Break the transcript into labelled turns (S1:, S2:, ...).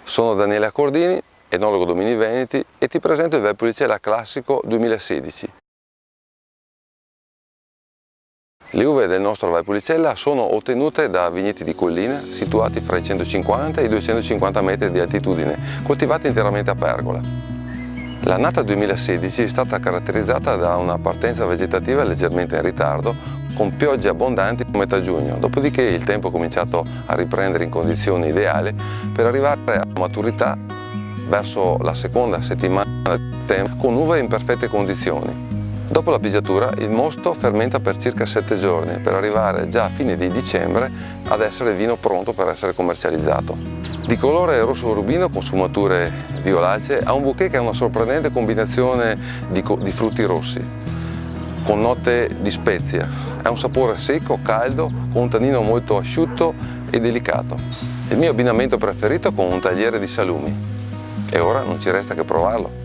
S1: Sono Daniele Accordini, enologo Domini Veneti e ti presento il Valpolicella Classico 2016. Le uve del nostro Valpolicella sono ottenute da vigneti di collina situati fra i 150 e i 250 metri di altitudine, coltivati interamente a pergola. L'annata 2016 è stata caratterizzata da una partenza vegetativa leggermente in ritardo, con piogge abbondanti a metà giugno, dopodiché il tempo ha cominciato a riprendere in condizioni ideali per arrivare alla maturità verso la seconda settimana di settembre con uve in perfette condizioni. Dopo la pigiatura il mosto fermenta per circa 7 giorni per arrivare già a fine di dicembre ad essere vino pronto per essere commercializzato. Di colore rosso rubino con sfumature violacee, ha un bouquet che ha una sorprendente combinazione di frutti rossi con note di spezia. Ha un sapore secco, caldo, con un tannino molto asciutto e delicato. Il mio abbinamento preferito con un tagliere di salumi. E ora non ci resta che provarlo.